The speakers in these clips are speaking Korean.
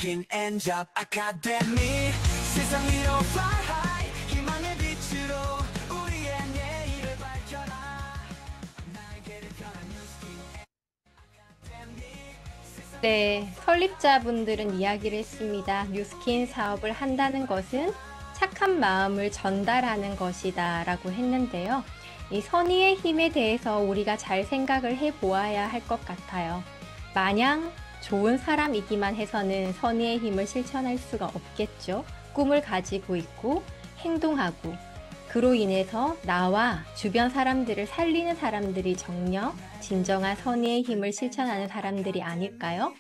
뉴스킨 엔잡 아카데미 세상 위로 fly high 희망의 빛으로 우리의 내일을 밝혀라 날개를 펴는 뉴스킨 아카데미 네, 설립자분들은 이야기를 했습니다. 뉴스킨 사업을 한다는 것은 착한 마음을 전달하는 것이다 라고 했는데요. 이 선의의 힘에 대해서 우리가 잘 생각을 해 보아야 할 것 같아요. 마냥 좋은 사람이기만 해서는 선의의 힘을 실천할 수가 없겠죠. 꿈을 가지고 있고 행동하고 그로 인해서 나와 주변 사람들을 살리는 사람들이 정녕 진정한 선의의 힘을 실천하는 사람들이 아닐까요?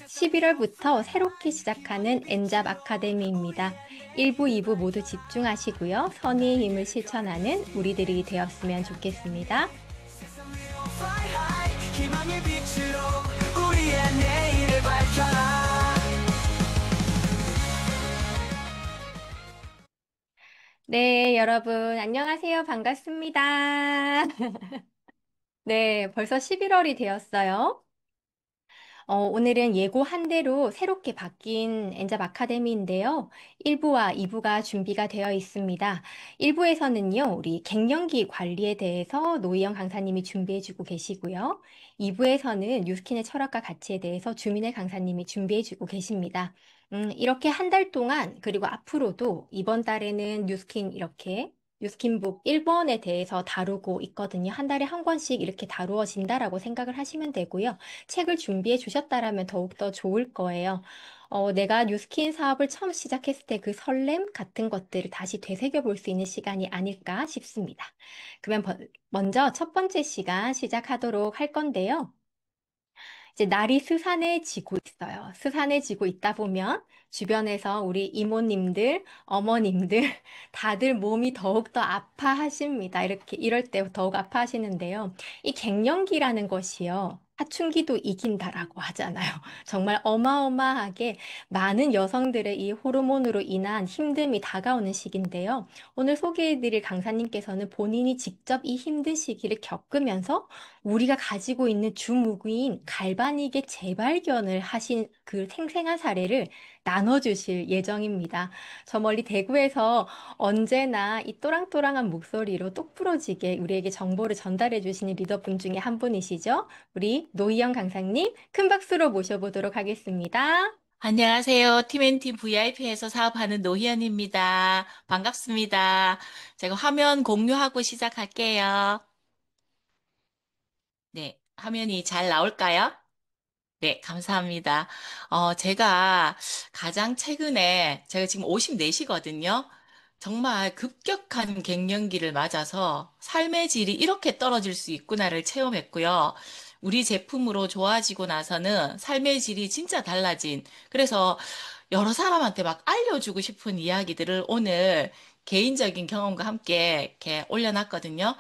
11월부터 새롭게 시작하는 엔잡 아카데미입니다. 1부, 2부 모두 집중하시고요. 선의의 힘을 실천하는 우리들이 되었으면 좋겠습니다. 세상 위로 fly high 희망의 빛으로 우리의 내일을 밝혀라 네, 여러분, 안녕하세요. 반갑습니다. 네, 벌써 11월이 되었어요. 오늘은 예고한 대로 새롭게 바뀐 엔잡 아카데미인데요. 1부와 2부가 준비가 되어 있습니다. 1부에서는요, 우리 갱년기 관리에 대해서 노희영 강사님이 준비해주고 계시고요. 2부에서는 뉴스킨의 철학과 가치에 대해서 주민의 강사님이 준비해주고 계십니다. 이렇게 한 달 동안, 그리고 앞으로도 이번 달에는 뉴스킨 이렇게 뉴스킨북 1번에 대해서 다루고 있거든요. 한 달에 한 권씩 이렇게 다루어진다라고 생각을 하시면 되고요. 책을 준비해 주셨다라면 더욱더 좋을 거예요. 내가 뉴스킨 사업을 처음 시작했을 때 그 설렘 같은 것들을 다시 되새겨 볼 수 있는 시간이 아닐까 싶습니다. 그러면 먼저 첫 번째 시간 시작하도록 할 건데요. 이제 날이 스산해지고 있어요. 스산해지고 있다 보면 주변에서 우리 이모님들, 어머님들 다들 몸이 더욱더 아파하십니다. 이럴 때 더욱 아파하시는데요. 이 갱년기라는 것이요. 사춘기도 이긴다라고 하잖아요. 정말 어마어마하게 많은 여성들의 이 호르몬으로 인한 힘듦이 다가오는 시기인데요. 오늘 소개해드릴 강사님께서는 본인이 직접 이 힘든 시기를 겪으면서 우리가 가지고 있는 주무기인 갈바닉의 재발견을 하신 그 생생한 사례를 나눠주실 예정입니다. 저 멀리 대구에서 언제나 이 또랑또랑한 목소리로 똑부러지게 우리에게 정보를 전달해 주시는 리더분 중에 한 분이시죠? 우리 노희영 강사님 큰 박수로 모셔보도록 하겠습니다. 안녕하세요. 팀앤팀 VIP에서 사업하는 노희연입니다. 반갑습니다. 제가 화면 공유하고 시작할게요. 네, 화면이 잘 나올까요? 네, 감사합니다. 제가 가장 최근에, 제가 지금 54시거든요. 정말 급격한 갱년기를 맞아서 삶의 질이 이렇게 떨어질 수 있구나를 체험했고요. 우리 제품으로 좋아지고 나서는 삶의 질이 진짜 달라진, 그래서 여러 사람한테 막 알려주고 싶은 이야기들을 오늘 개인적인 경험과 함께 이렇게 올려놨거든요.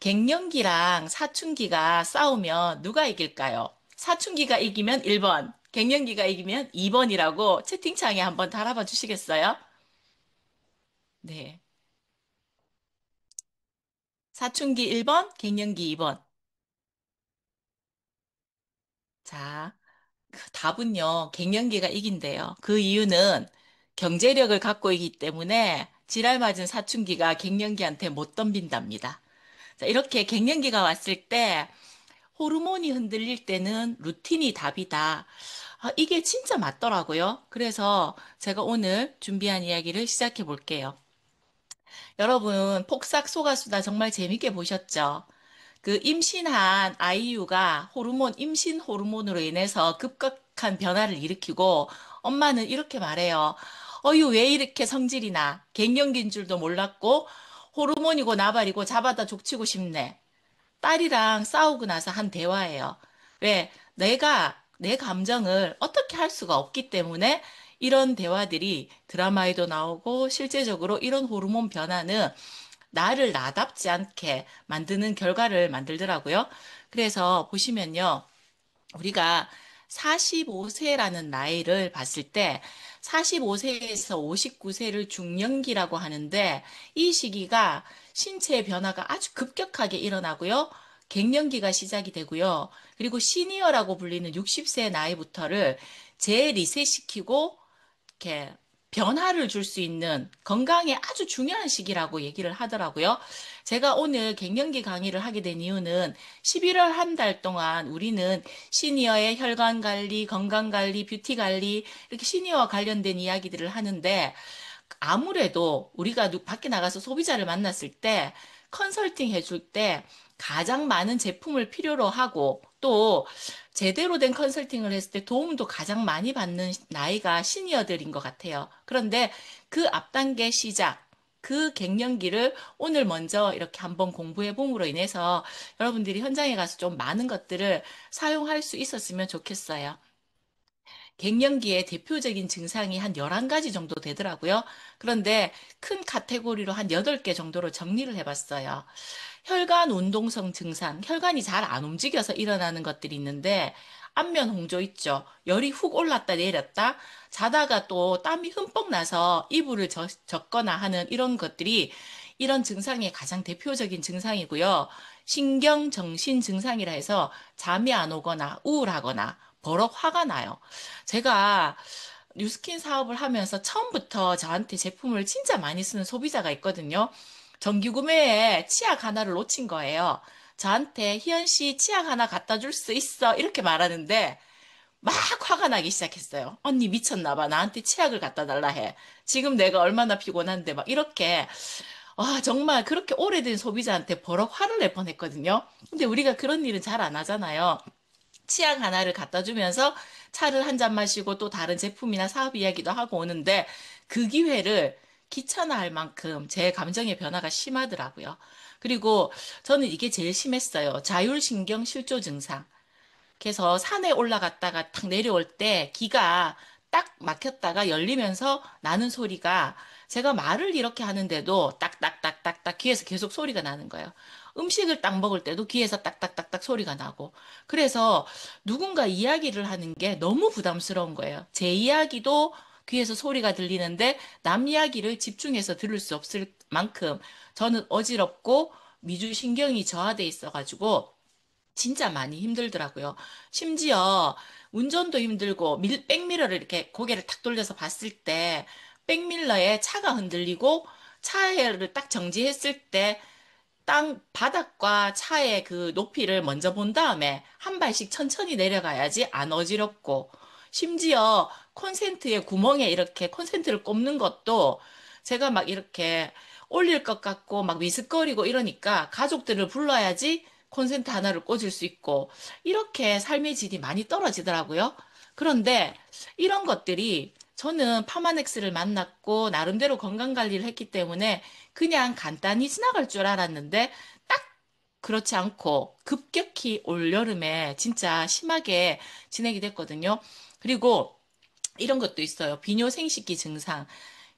갱년기랑 사춘기가 싸우면 누가 이길까요? 사춘기가 이기면 1번, 갱년기가 이기면 2번이라고 채팅창에 한번 달아봐 주시겠어요? 네. 사춘기 1번, 갱년기 2번. 자, 그 답은요, 갱년기가 이긴대요. 그 이유는 경제력을 갖고 있기 때문에 지랄 맞은 사춘기가 갱년기한테 못 덤빈답니다. 자, 이렇게 갱년기가 왔을 때 호르몬이 흔들릴 때는 루틴이 답이다. 이게 진짜 맞더라고요. 그래서 제가 오늘 준비한 이야기를 시작해 볼게요. 여러분, 폭삭 속았수다 정말 재밌게 보셨죠? 그 임신한 아이유가 임신 호르몬으로 인해서 급격한 변화를 일으키고 엄마는 이렇게 말해요. 어유 왜 이렇게 성질이 나? 갱년기인 줄도 몰랐고 호르몬이고 나발이고 잡아다 족치고 싶네. 딸이랑 싸우고 나서 한 대화예요. 왜? 내가 내 감정을 어떻게 할 수가 없기 때문에 이런 대화들이 드라마에도 나오고 실제적으로 이런 호르몬 변화는 나를 나답지 않게 만드는 결과를 만들더라고요. 그래서 보시면요. 우리가 45세라는 나이를 봤을 때 45세에서 59세를 중년기라고 하는데 이 시기가 신체의 변화가 아주 급격하게 일어나고요. 갱년기가 시작이 되고요. 그리고 시니어라고 불리는 60세 나이부터를 재리셋시키고 이렇게 변화를 줄 수 있는 건강에 아주 중요한 시기라고 얘기를 하더라고요. 제가 오늘 갱년기 강의를 하게 된 이유는 11월 한 달 동안 우리는 시니어의 혈관 관리, 건강 관리, 뷰티 관리, 이렇게 시니어와 관련된 이야기들을 하는데 아무래도 우리가 밖에 나가서 소비자를 만났을 때 컨설팅 해줄 때 가장 많은 제품을 필요로 하고 또 제대로 된 컨설팅을 했을 때 도움도 가장 많이 받는 나이가 시니어들인 것 같아요. 그런데 그 앞단계 시작, 그 갱년기를 오늘 먼저 이렇게 한번 공부해 봄으로 인해서 여러분들이 현장에 가서 좀 많은 것들을 사용할 수 있었으면 좋겠어요. 갱년기의 대표적인 증상이 한 11가지 정도 되더라고요. 그런데 큰 카테고리로 한 8개 정도로 정리를 해봤어요. 혈관 운동성 증상, 혈관이 잘 안 움직여서 일어나는 것들이 있는데, 안면 홍조 있죠. 열이 훅 올랐다 내렸다. 자다가 또 땀이 흠뻑 나서 이불을 젖거나 하는 이런 것들이 이런 증상의 가장 대표적인 증상이고요. 신경, 정신 증상이라 해서 잠이 안 오거나 우울하거나 버럭 화가 나요. 제가 뉴스킨 사업을 하면서 처음부터 저한테 제품을 진짜 많이 쓰는 소비자가 있거든요. 정기 구매에 치약 하나를 놓친 거예요. 저한테 희연 씨 치약 하나 갖다 줄 수 있어? 이렇게 말하는데 막 화가 나기 시작했어요. 언니 미쳤나 봐. 나한테 치약을 갖다 달라 해. 지금 내가 얼마나 피곤한데 막 이렇게 와, 정말 그렇게 오래된 소비자한테 버럭 화를 낼 뻔했거든요. 근데 우리가 그런 일은 잘 안 하잖아요. 치약 하나를 갖다 주면서 차를 한 잔 마시고 또 다른 제품이나 사업 이야기도 하고 오는데 그 기회를 귀찮아할 만큼 제 감정의 변화가 심하더라고요. 그리고 저는 이게 제일 심했어요. 자율신경 실조 증상. 그래서 산에 올라갔다가 탁 내려올 때 기가 딱 막혔다가 열리면서 나는 소리가 제가 말을 이렇게 하는데도 딱딱딱딱딱 귀에서 계속 소리가 나는 거예요. 음식을 딱 먹을 때도 귀에서 딱딱딱딱 소리가 나고. 그래서 누군가 이야기를 하는 게 너무 부담스러운 거예요. 제 이야기도 귀에서 소리가 들리는데 남 이야기를 집중해서 들을 수 없을 만큼 저는 어지럽고 미주신경이 저하돼 있어가지고 진짜 많이 힘들더라고요. 심지어 운전도 힘들고 백미러를 이렇게 고개를 탁 돌려서 봤을 때 백밀러에 차가 흔들리고 차를 딱 정지했을 때 땅 바닥과 차의 그 높이를 먼저 본 다음에 한 발씩 천천히 내려가야지 안 어지럽고 심지어 콘센트의 구멍에 이렇게 콘센트를 꼽는 것도 제가 막 이렇게 올릴 것 같고 막 미스거리고 이러니까 가족들을 불러야지 콘센트 하나를 꽂을 수 있고 이렇게 삶의 질이 많이 떨어지더라고요. 그런데 이런 것들이 저는 파마넥스를 만났고 나름대로 건강 관리를 했기 때문에 그냥 간단히 지나갈 줄 알았는데 딱 그렇지 않고 급격히 올여름에 진짜 심하게 지내게 됐거든요. 그리고 이런 것도 있어요. 비뇨생식기 증상.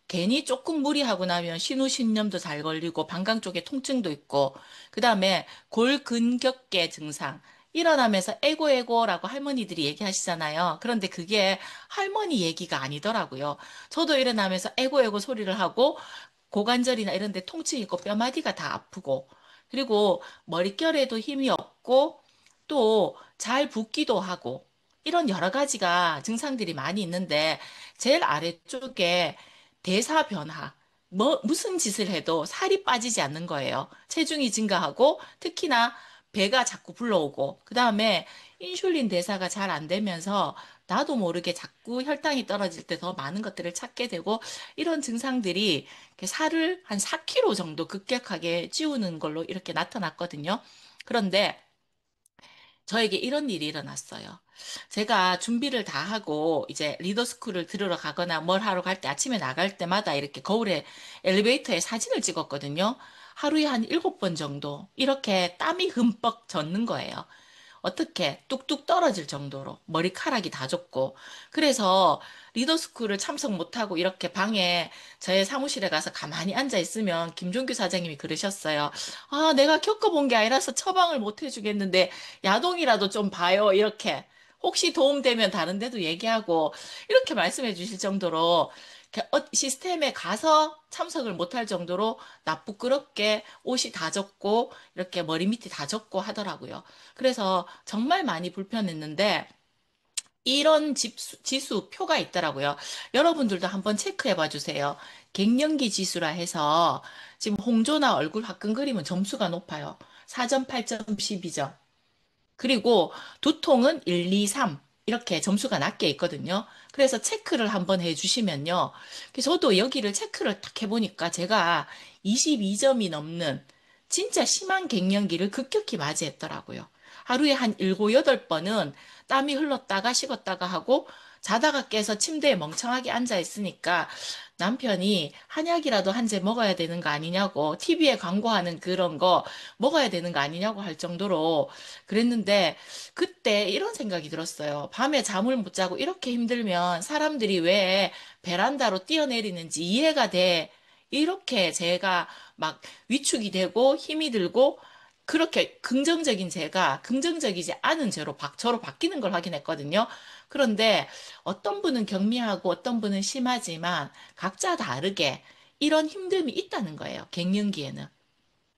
괜히 조금 무리하고 나면 신우신염도 잘 걸리고 방광 쪽에 통증도 있고 그다음에 골근격계 증상. 일어나면서 에고에고라고 할머니들이 얘기하시잖아요. 그런데 그게 할머니 얘기가 아니더라고요. 저도 일어나면서 에고에고 소리를 하고 고관절이나 이런 데 통증이 있고 뼈마디가 다 아프고 그리고 머릿결에도 힘이 없고 또 잘 붓기도 하고 이런 여러 가지가 증상들이 많이 있는데 제일 아래쪽에 대사 변화 무슨 짓을 해도 살이 빠지지 않는 거예요. 체중이 증가하고 특히나 배가 자꾸 불러오고 그다음에 인슐린 대사가 잘 안 되면서 나도 모르게 자꾸 혈당이 떨어질 때 더 많은 것들을 찾게 되고 이런 증상들이 이렇게 살을 한 4kg 정도 급격하게 찌우는 걸로 이렇게 나타났거든요. 그런데 저에게 이런 일이 일어났어요. 제가 준비를 다 하고 이제 리더스쿨을 들으러 가거나 뭘 하러 갈 때 아침에 나갈 때마다 이렇게 거울에 엘리베이터에 사진을 찍었거든요. 하루에 한 7번 정도 이렇게 땀이 흠뻑 젖는 거예요. 어떻게 뚝뚝 떨어질 정도로 머리카락이 다 젖고 그래서 리더스쿨을 참석 못하고 이렇게 방에 저의 사무실에 가서 가만히 앉아 있으면 김종규 사장님이 그러셨어요. 아, 내가 겪어본 게 아니라서 처방을 못 해주겠는데 야동이라도 좀 봐요. 이렇게 혹시 도움되면 다른 데도 얘기하고 이렇게 말씀해 주실 정도로 이렇게 시스템에 가서 참석을 못할 정도로 나쁘끄럽게 옷이 다 젖고 이렇게 머리 밑이 다 젖고 하더라고요. 그래서 정말 많이 불편했는데 이런 지수 표가 있더라고요. 여러분들도 한번 체크해 봐 주세요. 갱년기 지수라 해서 지금 홍조나 얼굴 화끈거리면 점수가 높아요. 4점, 8점, 12점. 그리고 두통은 1, 2, 3 이렇게 점수가 낮게 있거든요. 그래서 체크를 한번 해주시면요. 저도 여기를 체크를 딱 해보니까 제가 22점이 넘는 진짜 심한 갱년기를 급격히 맞이했더라고요. 하루에 한 7, 8번은 땀이 흘렀다가 식었다가 하고 자다가 깨서 침대에 멍청하게 앉아 있으니까 남편이 한약이라도 한 재 먹어야 되는 거 아니냐고 TV에 광고하는 그런 거 먹어야 되는 거 아니냐고 할 정도로 그랬는데 그때 이런 생각이 들었어요. 밤에 잠을 못 자고 이렇게 힘들면 사람들이 왜 베란다로 뛰어내리는지 이해가 돼. 이렇게 제가 막 위축이 되고 힘이 들고 그렇게 긍정적인 제가 긍정적이지 않은 저로 바뀌는 걸 확인했거든요. 그런데 어떤 분은 경미하고 어떤 분은 심하지만 각자 다르게 이런 힘듦이 있다는 거예요. 갱년기에는.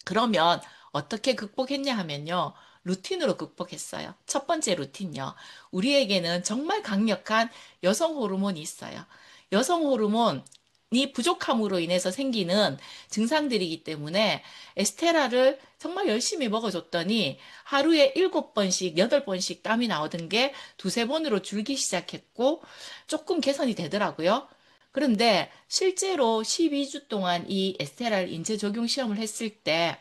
그러면 어떻게 극복했냐 하면요. 루틴으로 극복했어요. 첫 번째 루틴요. 우리에게는 정말 강력한 여성 호르몬이 있어요. 여성 호르몬이 부족함으로 인해서 생기는 증상들이기 때문에 에스테라를 정말 열심히 먹어줬더니 하루에 7번씩, 8번씩 땀이 나오던 게 두세 번으로 줄기 시작했고 조금 개선이 되더라고요. 그런데 실제로 12주 동안 이 에스테라를 인체 적용 시험을 했을 때,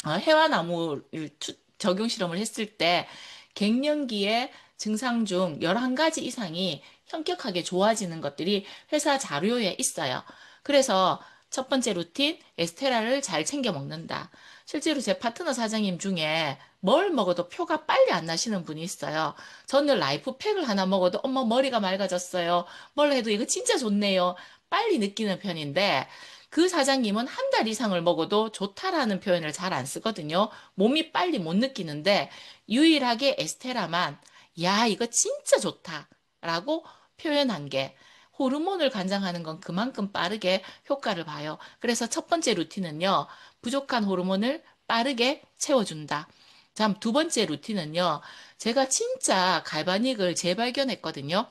해와나무를 적용 실험을 했을 때, 갱년기의 증상 중 11가지 이상이 현격하게 좋아지는 것들이 회사 자료에 있어요. 그래서 첫 번째 루틴, 에스테라를 잘 챙겨 먹는다. 실제로 제 파트너 사장님 중에 뭘 먹어도 표가 빨리 안 나시는 분이 있어요. 저는 라이프팩을 하나 먹어도 엄마 머리가 맑아졌어요. 뭘 해도 이거 진짜 좋네요. 빨리 느끼는 편인데 그 사장님은 한 달 이상을 먹어도 좋다라는 표현을 잘 안 쓰거든요. 몸이 빨리 못 느끼는데 유일하게 에스테라만 야, 이거 진짜 좋다라고 표현한 게 호르몬을 관장하는 건 그만큼 빠르게 효과를 봐요. 그래서 첫 번째 루틴은요, 부족한 호르몬을 빠르게 채워준다. 다음 두 번째 루틴은요, 제가 진짜 갈바닉을 재발견했거든요.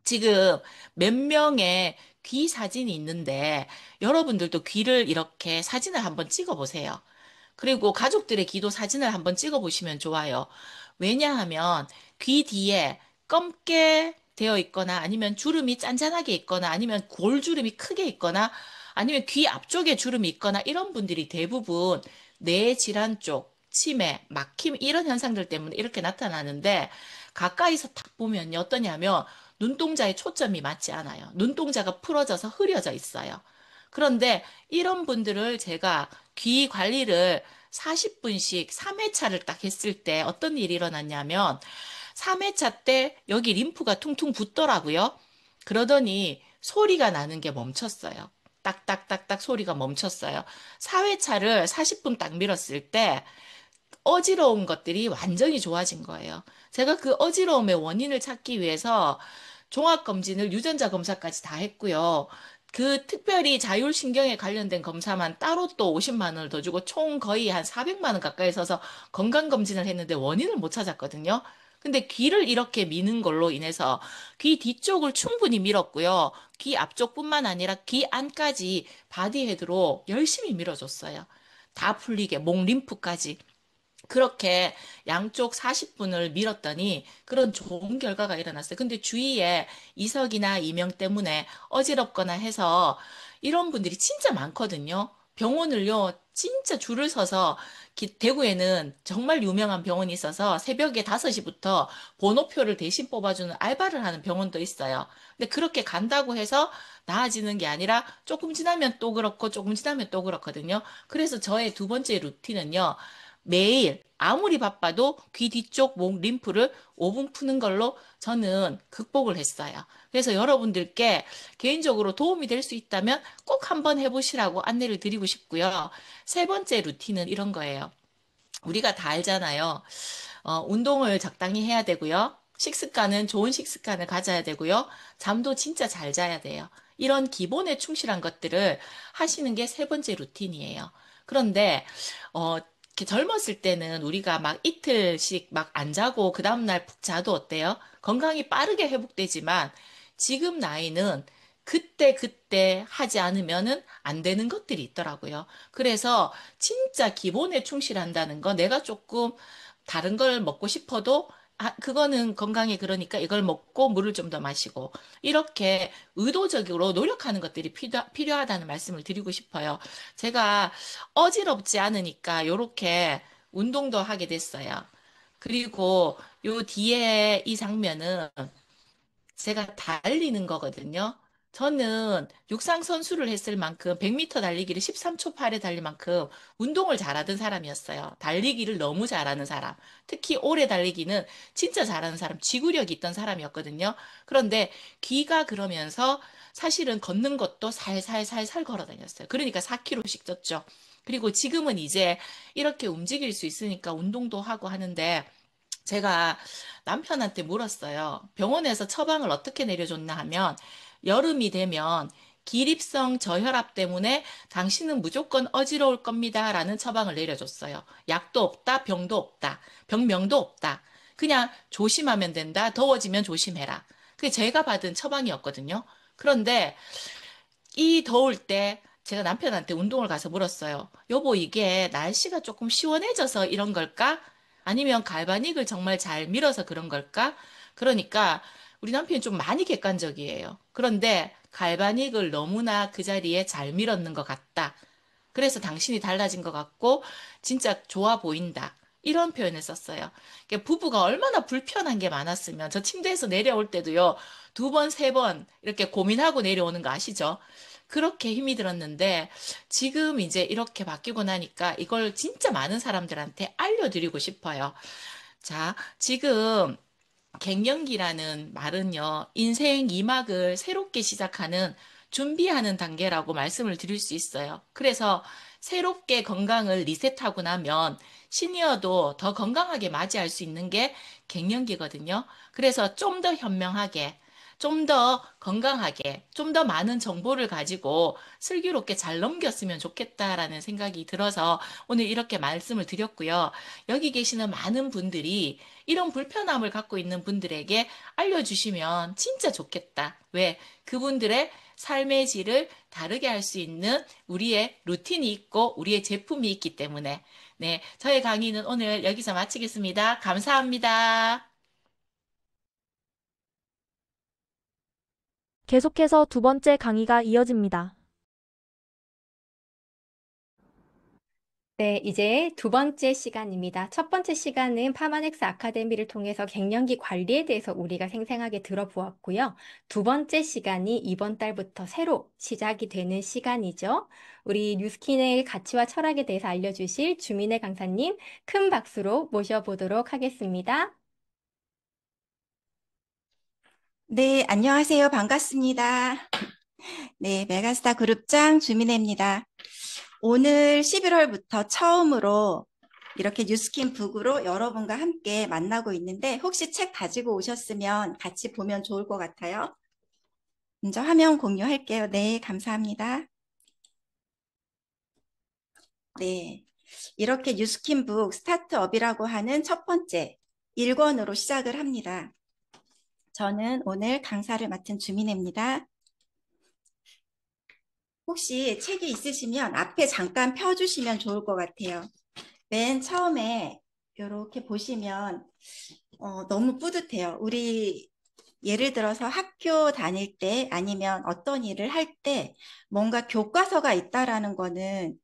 지금 몇 명의 귀 사진이 있는데 여러분들도 귀를 이렇게 사진을 한번 찍어 보세요. 그리고 가족들의 귀도 사진을 한번 찍어 보시면 좋아요. 왜냐하면 귀 뒤에 검게 되어 있거나 아니면 주름이 짠짠하게 있거나 아니면 골주름이 크게 있거나 아니면 귀 앞쪽에 주름이 있거나 이런 분들이 대부분 뇌 질환 쪽, 치매, 막힘 이런 현상들 때문에 이렇게 나타나는데 가까이서 딱 보면요 어떠냐면 눈동자에 초점이 맞지 않아요. 눈동자가 풀어져서 흐려져 있어요. 그런데 이런 분들을 제가 귀 관리를 40분씩 3회차를 딱 했을 때 어떤 일이 일어났냐면 3회차 때 여기 림프가 퉁퉁 붓더라고요. 그러더니 소리가 나는 게 멈췄어요. 딱딱딱딱 소리가 멈췄어요. 4회차를 40분 딱 밀었을 때 어지러운 것들이 완전히 좋아진 거예요. 제가 그 어지러움의 원인을 찾기 위해서 종합검진을 유전자 검사까지 다 했고요. 그 특별히 자율신경에 관련된 검사만 따로 또 50만 원을 더 주고 총 거의 한 400만 원 가까이 써서 건강검진을 했는데 원인을 못 찾았거든요. 근데 귀를 이렇게 미는 걸로 인해서 귀 뒤쪽을 충분히 밀었고요. 귀 앞쪽뿐만 아니라 귀 안까지 바디헤드로 열심히 밀어줬어요. 다 풀리게, 목 림프까지. 그렇게 양쪽 40분을 밀었더니 그런 좋은 결과가 일어났어요. 근데 주위에 이석이나 이명 때문에 어지럽거나 해서 이런 분들이 진짜 많거든요. 병원을요, 진짜 줄을 서서 대구에는 정말 유명한 병원이 있어서 새벽에 5시부터 번호표를 대신 뽑아주는 알바를 하는 병원도 있어요. 근데 그렇게 간다고 해서 나아지는 게 아니라 조금 지나면 또 그렇고 조금 지나면 또 그렇거든요. 그래서 저의 두 번째 루틴은요. 매일 아무리 바빠도 귀 뒤쪽 목 림프를 5분 푸는 걸로 저는 극복을 했어요. 그래서 여러분들께 개인적으로 도움이 될 수 있다면 꼭 한번 해보시라고 안내를 드리고 싶고요. 세 번째 루틴은 이런 거예요. 우리가 다 알잖아요. 운동을 적당히 해야 되고요. 식습관은 좋은 식습관을 가져야 되고요. 잠도 진짜 잘 자야 돼요. 이런 기본에 충실한 것들을 하시는 게 세 번째 루틴이에요. 그런데 어, 이렇게 젊었을 때는 우리가 막 이틀씩 막 안 자고 그 다음날 푹 자도 어때요? 건강이 빠르게 회복되지만 지금 나이는 그때 하지 않으면은 안 되는 것들이 있더라고요. 그래서 진짜 기본에 충실한다는 거 내가 조금 다른 걸 먹고 싶어도 그거는 건강에 그러니까 이걸 먹고 물을 좀 더 마시고 이렇게 의도적으로 노력하는 것들이 필요하다는 말씀을 드리고 싶어요. 제가 어지럽지 않으니까 요렇게 운동도 하게 됐어요. 그리고 요 뒤에 이 장면은 제가 달리는 거거든요. 저는 육상 선수를 했을 만큼 100m 달리기를 13초 8에 달릴 만큼 운동을 잘하던 사람이었어요. 달리기를 너무 잘하는 사람. 특히 오래 달리기는 진짜 잘하는 사람, 지구력이 있던 사람이었거든요. 그런데 귀가 그러면서 사실은 걷는 것도 살살살살 걸어 다녔어요. 그러니까 4km씩 쪘죠. 그리고 지금은 이제 이렇게 움직일 수 있으니까 운동도 하고 하는데 제가 남편한테 물었어요. 병원에서 처방을 어떻게 내려줬나 하면 여름이 되면 기립성 저혈압 때문에 당신은 무조건 어지러울 겁니다. 라는 처방을 내려줬어요. 약도 없다, 병도 없다, 병명도 없다. 그냥 조심하면 된다. 더워지면 조심해라. 그게 제가 받은 처방이었거든요. 그런데 이 더울 때 제가 남편한테 운동을 가서 물었어요. 여보, 이게 날씨가 조금 시원해져서 이런 걸까? 아니면 갈바닉을 정말 잘 밀어서 그런 걸까? 그러니까 우리 남편이 좀 많이 객관적이에요. 그런데 갈바닉을 너무나 그 자리에 잘 밀었는 것 같다. 그래서 당신이 달라진 것 같고 진짜 좋아 보인다. 이런 표현을 썼어요. 그러니까 부부가 얼마나 불편한 게 많았으면 저 침대에서 내려올 때도요. 두 번, 세 번 이렇게 고민하고 내려오는 거 아시죠? 그렇게 힘이 들었는데 지금 이제 이렇게 바뀌고 나니까 이걸 진짜 많은 사람들한테 알려드리고 싶어요. 자, 지금 갱년기라는 말은요, 인생 2막을 새롭게 시작하는 준비하는 단계라고 말씀을 드릴 수 있어요. 그래서 새롭게 건강을 리셋하고 나면 시니어도 더 건강하게 맞이할 수 있는 게 갱년기거든요. 그래서 좀 더 현명하게, 좀 더 건강하게, 좀 더 많은 정보를 가지고 슬기롭게 잘 넘겼으면 좋겠다라는 생각이 들어서 오늘 이렇게 말씀을 드렸고요. 여기 계시는 많은 분들이 이런 불편함을 갖고 있는 분들에게 알려주시면 진짜 좋겠다. 왜? 그분들의 삶의 질을 다르게 할 수 있는 우리의 루틴이 있고 우리의 제품이 있기 때문에. 네, 저의 강의는 오늘 여기서 마치겠습니다. 감사합니다. 계속해서 두 번째 강의가 이어집니다. 네, 이제 두 번째 시간입니다. 첫 번째 시간은 파마넥스 아카데미를 통해서 갱년기 관리에 대해서 우리가 생생하게 들어보았고요. 두 번째 시간이 이번 달부터 새로 시작이 되는 시간이죠. 우리 뉴스킨의 가치와 철학에 대해서 알려주실 주민의 강사님 큰 박수로 모셔보도록 하겠습니다. 네, 안녕하세요. 반갑습니다. 네, 메가스타 그룹장 주민혜입니다. 오늘 11월부터 처음으로 이렇게 뉴스킨 북으로 여러분과 함께 만나고 있는데 혹시 책 가지고 오셨으면 같이 보면 좋을 것 같아요. 먼저 화면 공유할게요. 네, 감사합니다. 네, 이렇게 뉴스킨 북 스타트업이라고 하는 첫 번째 1권으로 시작을 합니다. 저는 오늘 강사를 맡은 주민혜입니다. 혹시 책이 있으시면 앞에 잠깐 펴주시면 좋을 것 같아요. 맨 처음에 이렇게 보시면 너무 뿌듯해요. 우리 예를 들어서 학교 다닐 때 아니면 어떤 일을 할 때 뭔가 교과서가 있다라는 거는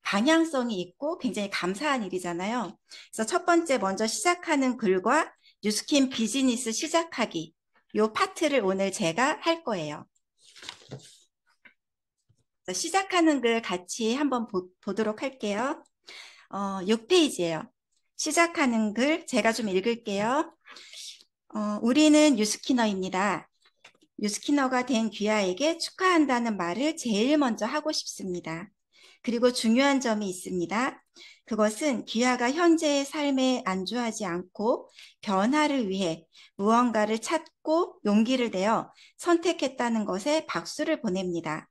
방향성이 있고 굉장히 감사한 일이잖아요. 그래서 첫 번째 먼저 시작하는 글과 뉴스킨 비즈니스 시작하기 이 파트를 오늘 제가 할 거예요. 시작하는 글 같이 한번 보도록 할게요. 6페이지예요. 시작하는 글 제가 좀 읽을게요. 우리는 뉴스키너입니다. 뉴스키너가 된 귀하에게 축하한다는 말을 제일 먼저 하고 싶습니다. 그리고 중요한 점이 있습니다. 그것은 귀하가 현재의 삶에 안주하지 않고 변화를 위해 무언가를 찾고 용기를 내어 선택했다는 것에 박수를 보냅니다.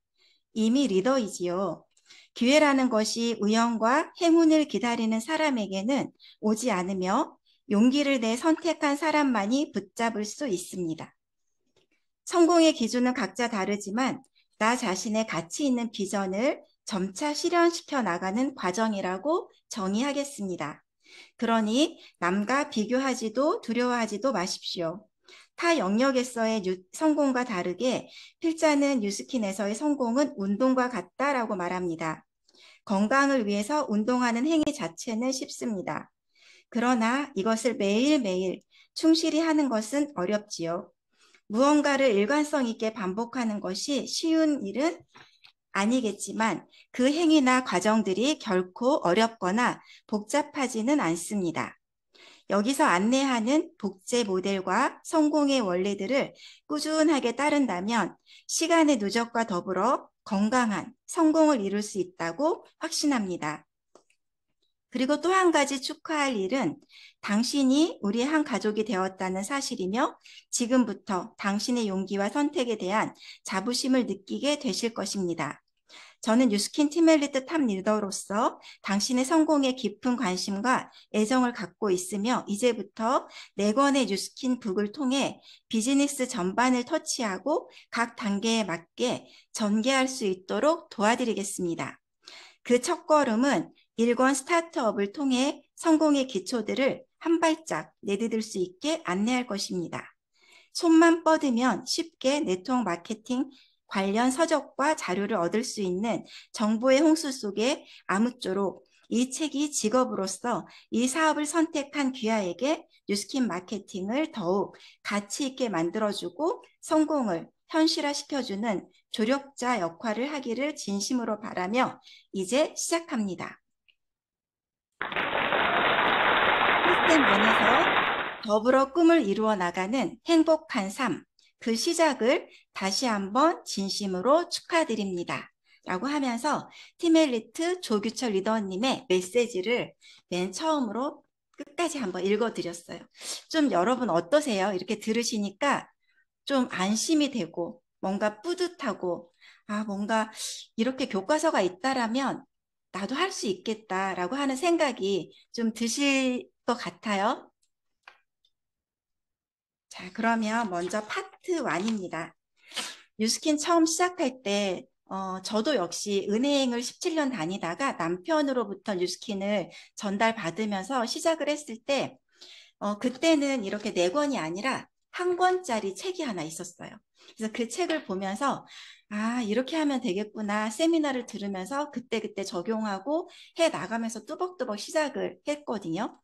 이미 리더이지요. 기회라는 것이 우연과 행운을 기다리는 사람에게는 오지 않으며 용기를 내 선택한 사람만이 붙잡을 수 있습니다. 성공의 기준은 각자 다르지만 나 자신의 가치 있는 비전을 점차 실현시켜 나가는 과정이라고 정의하겠습니다. 그러니 남과 비교하지도 두려워하지도 마십시오. 타 영역에서의 성공과 다르게 필자는 뉴스킨에서의 성공은 운동과 같다라고 말합니다. 건강을 위해서 운동하는 행위 자체는 쉽습니다. 그러나 이것을 매일매일 충실히 하는 것은 어렵지요. 무언가를 일관성 있게 반복하는 것이 쉬운 일은 아니겠지만 그 행위나 과정들이 결코 어렵거나 복잡하지는 않습니다. 여기서 안내하는 복제 모델과 성공의 원리들을 꾸준하게 따른다면 시간의 누적과 더불어 건강한 성공을 이룰 수 있다고 확신합니다. 그리고 또 한 가지 축하할 일은 당신이 우리의 한 가족이 되었다는 사실이며 지금부터 당신의 용기와 선택에 대한 자부심을 느끼게 되실 것입니다. 저는 뉴스킨 팀엘리트 탑 리더로서 당신의 성공에 깊은 관심과 애정을 갖고 있으며 이제부터 4권의 뉴스킨 북을 통해 비즈니스 전반을 터치하고 각 단계에 맞게 전개할 수 있도록 도와드리겠습니다. 그 첫걸음은 1권 스타트업을 통해 성공의 기초들을 한 발짝 내디딜 수 있게 안내할 것입니다. 손만 뻗으면 쉽게 네트워크 마케팅 관련 서적과 자료를 얻을 수 있는 정보의 홍수 속에 아무쪼록 이 책이 직업으로서 이 사업을 선택한 귀하에게 뉴스킨 마케팅을 더욱 가치 있게 만들어주고 성공을 현실화시켜주는 조력자 역할을 하기를 진심으로 바라며 이제 시작합니다. 시스템 안에서 더불어 꿈을 이루어 나가는 행복한 삶, 그 시작을 다시 한번 진심으로 축하드립니다. 라고 하면서 팀엘리트 조규철 리더님의 메시지를 맨 처음으로 끝까지 한번 읽어드렸어요. 좀 여러분 어떠세요? 이렇게 들으시니까 좀 안심이 되고 뭔가 뿌듯하고 뭔가 이렇게 교과서가 있다라면 나도 할 수 있겠다라고 하는 생각이 좀 드실 것 같아요. 자, 그러면 먼저 파트 1입니다. 뉴스킨 처음 시작할 때 저도 역시 은행을 17년 다니다가 남편으로부터 뉴스킨을 전달받으면서 시작을 했을 때 그때는 이렇게 4권이 아니라 1권짜리 책이 하나 있었어요. 그래서 그 책을 보면서 이렇게 하면 되겠구나 세미나를 들으면서 그때그때 적용하고 해 나가면서 뚜벅뚜벅 시작을 했거든요.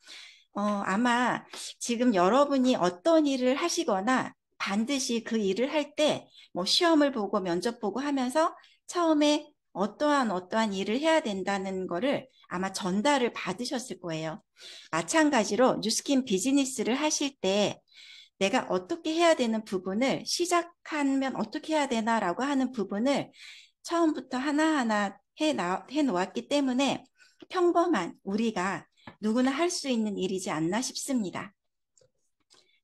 아마 지금 여러분이 어떤 일을 하시거나 반드시 그 일을 할 때 뭐 시험을 보고 면접 보고 하면서 처음에 어떠한 일을 해야 된다는 거를 아마 전달을 받으셨을 거예요. 마찬가지로 뉴스킨 비즈니스를 하실 때 내가 어떻게 해야 되는 부분을 시작하면 어떻게 해야 되나라고 하는 부분을 처음부터 하나하나 해 놓았기 때문에 평범한 우리가 누구나 할 수 있는 일이지 않나 싶습니다.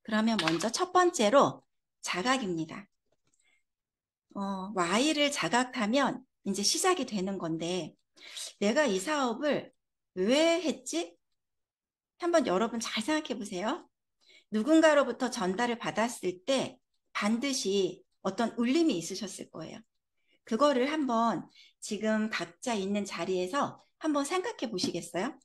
그러면 먼저 첫 번째로 자각입니다. Y를 자각하면 이제 시작이 되는 건데 내가 이 사업을 왜 했지? 한번 여러분 잘 생각해 보세요. 누군가로부터 전달을 받았을 때 반드시 어떤 울림이 있으셨을 거예요. 그거를 한번 지금 각자 있는 자리에서 한번 생각해 보시겠어요?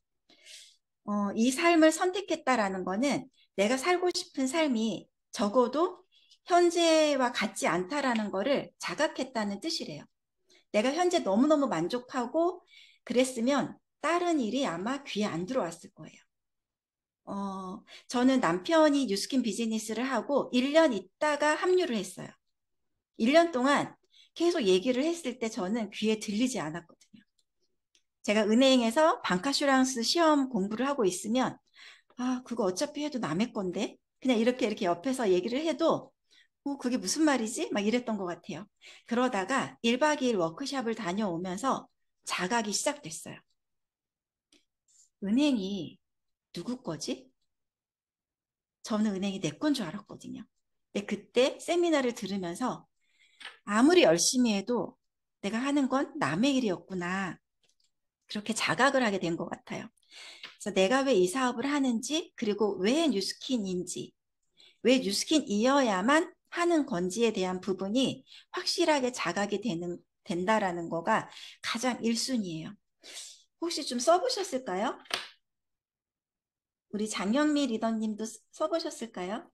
이 삶을 선택했다라는 거는 내가 살고 싶은 삶이 적어도 현재와 같지 않다라는 거를 자각했다는 뜻이래요. 내가 현재 너무너무 만족하고 그랬으면 다른 일이 아마 귀에 안 들어왔을 거예요. 저는 남편이 뉴스킨 비즈니스를 하고 1년 있다가 합류를 했어요. 1년 동안 계속 얘기를 했을 때 저는 귀에 들리지 않았거든요. 제가 은행에서 방카슈랑스 시험 공부를 하고 있으면 그거 어차피 해도 남의 건데 그냥 이렇게 옆에서 얘기를 해도 그게 무슨 말이지? 막 이랬던 것 같아요. 그러다가 1박 2일 워크숍을 다녀오면서 자각이 시작됐어요. 은행이 누구 거지? 저는 은행이 내 건 줄 알았거든요. 근데 그때 세미나를 들으면서 아무리 열심히 해도 내가 하는 건 남의 일이었구나. 그렇게 자각을 하게 된 것 같아요. 그래서 내가 왜 이 사업을 하는지, 그리고 왜 뉴스킨인지, 왜 뉴스킨이어야만 하는 건지에 대한 부분이 확실하게 자각이 된다라는 거가 가장 1순위예요. 혹시 좀 써보셨을까요? 우리 장영미 리더님도 써보셨을까요?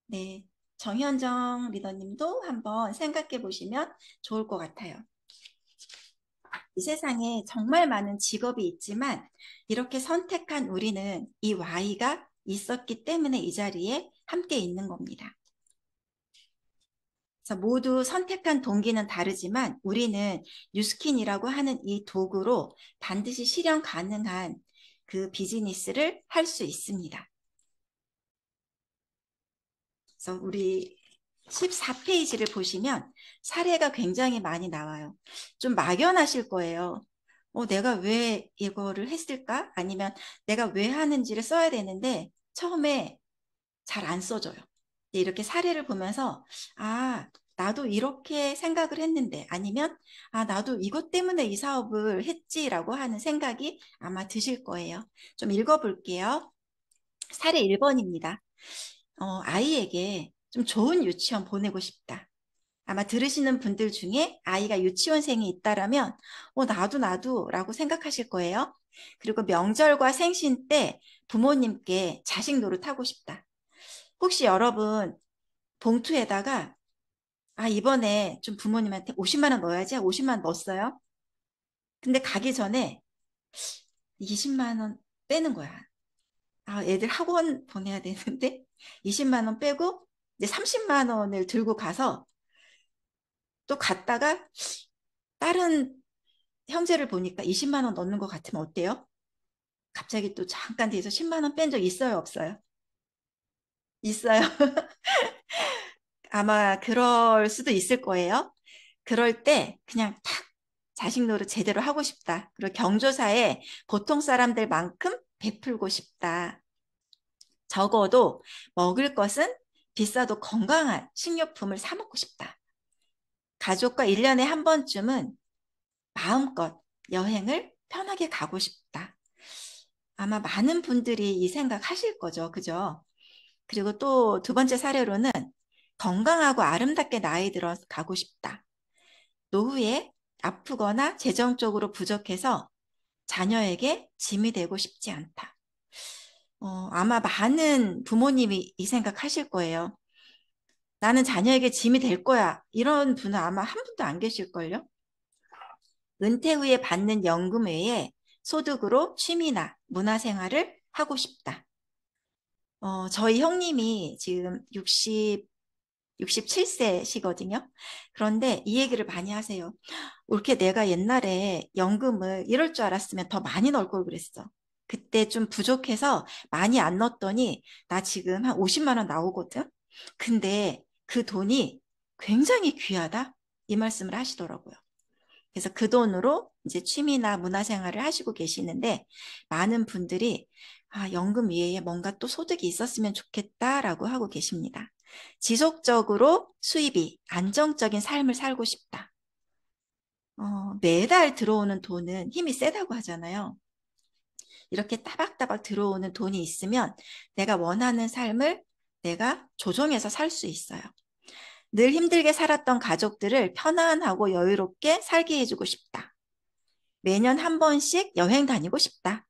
네, 정현정 리더님도 한번 생각해 보시면 좋을 것 같아요. 이 세상에 정말 많은 직업이 있지만 이렇게 선택한 우리는 이 Y가 있었기 때문에 이 자리에 함께 있는 겁니다. 그래서 모두 선택한 동기는 다르지만 우리는 뉴스킨이라고 하는 이 도구로 반드시 실현 가능한 그 비즈니스를 할 수 있습니다. 그래서 우리 14페이지를 보시면 사례가 굉장히 많이 나와요. 좀 막연하실 거예요. 내가 왜 이거를 했을까? 아니면 내가 왜 하는지를 써야 되는데 처음에 잘 안 써져요. 이렇게 사례를 보면서 나도 이렇게 생각을 했는데, 아니면 나도 이것 때문에 이 사업을 했지라고 하는 생각이 아마 드실 거예요. 좀 읽어볼게요. 사례 1번입니다. 아이에게 좀 좋은 유치원 보내고 싶다. 아마 들으시는 분들 중에 아이가 유치원생이 있다라면 나도 라고 생각하실 거예요. 그리고 명절과 생신 때 부모님께 자식 노릇하고 싶다. 혹시 여러분 봉투에다가 이번에 좀 부모님한테 50만 원 넣어야지 하고 50만 원 넣었어요. 근데 가기 전에 20만 원 빼는 거야. 애들 학원 보내야 되는데 20만 원 빼고 이제 30만 원을 들고 가서 또 갔다가 다른 형제를 보니까 20만 원 넣는 것 같으면 어때요? 갑자기 또 잠깐 뒤에서 10만 원 뺀 적 있어요, 없어요? 있어요. 아마 그럴 수도 있을 거예요. 그럴 때 그냥 탁 자식 노릇 제대로 하고 싶다. 그리고 경조사에 보통 사람들만큼 베풀고 싶다. 적어도 먹을 것은 비싸도 건강한 식료품을 사 먹고 싶다. 가족과 1년에 한 번쯤은 마음껏 여행을 편하게 가고 싶다. 아마 많은 분들이 이 생각 하실 거죠. 그죠? 그리고 또 두 번째 사례로는 건강하고 아름답게 나이 들어 가고 싶다. 노후에 아프거나 재정적으로 부족해서 자녀에게 짐이 되고 싶지 않다. 아마 많은 부모님이 이 생각 하실 거예요. 나는 자녀에게 짐이 될 거야. 이런 분은 아마 한 분도 안 계실걸요? 은퇴 후에 받는 연금 외에 소득으로 취미나 문화생활을 하고 싶다. 저희 형님이 지금 67세시거든요. 그런데 이 얘기를 많이 하세요. 이렇게 내가 옛날에 연금을 이럴 줄 알았으면 더 많이 넣을 걸 그랬어. 그때 좀 부족해서 많이 안 넣었더니 나 지금 한 50만 원 나오거든. 근데 그 돈이 굉장히 귀하다. 이 말씀을 하시더라고요. 그래서 그 돈으로 이제 취미나 문화생활을 하시고 계시는데 많은 분들이 연금 외에 뭔가 또 소득이 있었으면 좋겠다라고 하고 계십니다. 지속적으로 수입이 안정적인 삶을 살고 싶다. 매달 들어오는 돈은 힘이 세다고 하잖아요. 이렇게 따박따박 들어오는 돈이 있으면 내가 원하는 삶을 내가 조정해서 살 수 있어요. 늘 힘들게 살았던 가족들을 편안하고 여유롭게 살게 해주고 싶다. 매년 한 번씩 여행 다니고 싶다.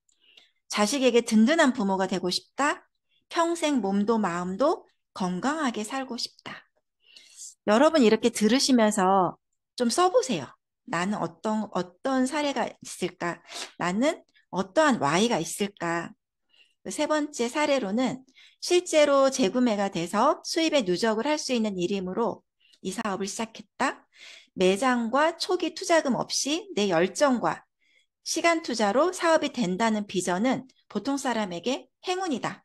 자식에게 든든한 부모가 되고 싶다. 평생 몸도 마음도 건강하게 살고 싶다. 여러분 이렇게 들으시면서 좀 써보세요. 나는 어떤 사례가 있을까? 나는 어떠한 Y가 있을까? 세 번째 사례로는 실제로 재구매가 돼서 수입에 누적을 할 수 있는 일이므로 이 사업을 시작했다. 매장과 초기 투자금 없이 내 열정과 시간 투자로 사업이 된다는 비전은 보통 사람에게 행운이다.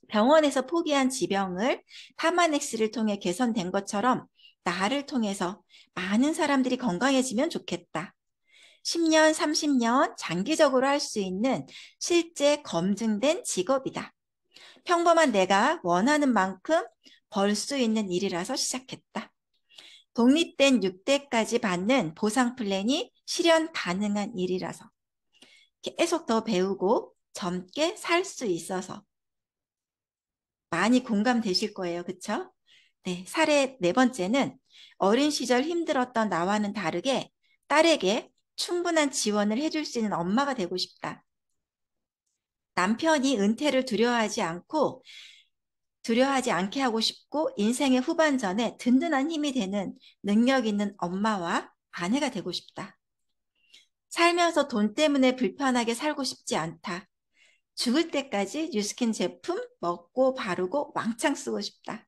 병원에서 포기한 지병을 파마넥스를 통해 개선된 것처럼 나를 통해서 많은 사람들이 건강해지면 좋겠다. 10년, 30년 장기적으로 할 수 있는 실제 검증된 직업이다. 평범한 내가 원하는 만큼 벌 수 있는 일이라서 시작했다. 독립된 6대까지 받는 보상 플랜이 실현 가능한 일이라서 계속 더 배우고 젊게 살 수 있어서 많이 공감되실 거예요. 그쵸? 네, 사례 네 번째는 어린 시절 힘들었던 나와는 다르게 딸에게 충분한 지원을 해줄 수 있는 엄마가 되고 싶다. 남편이 은퇴를 두려워하지 않게 하고 싶고 인생의 후반전에 든든한 힘이 되는 능력 있는 엄마와 아내가 되고 싶다. 살면서 돈 때문에 불편하게 살고 싶지 않다. 죽을 때까지 뉴스킨 제품 먹고 바르고 왕창 쓰고 싶다.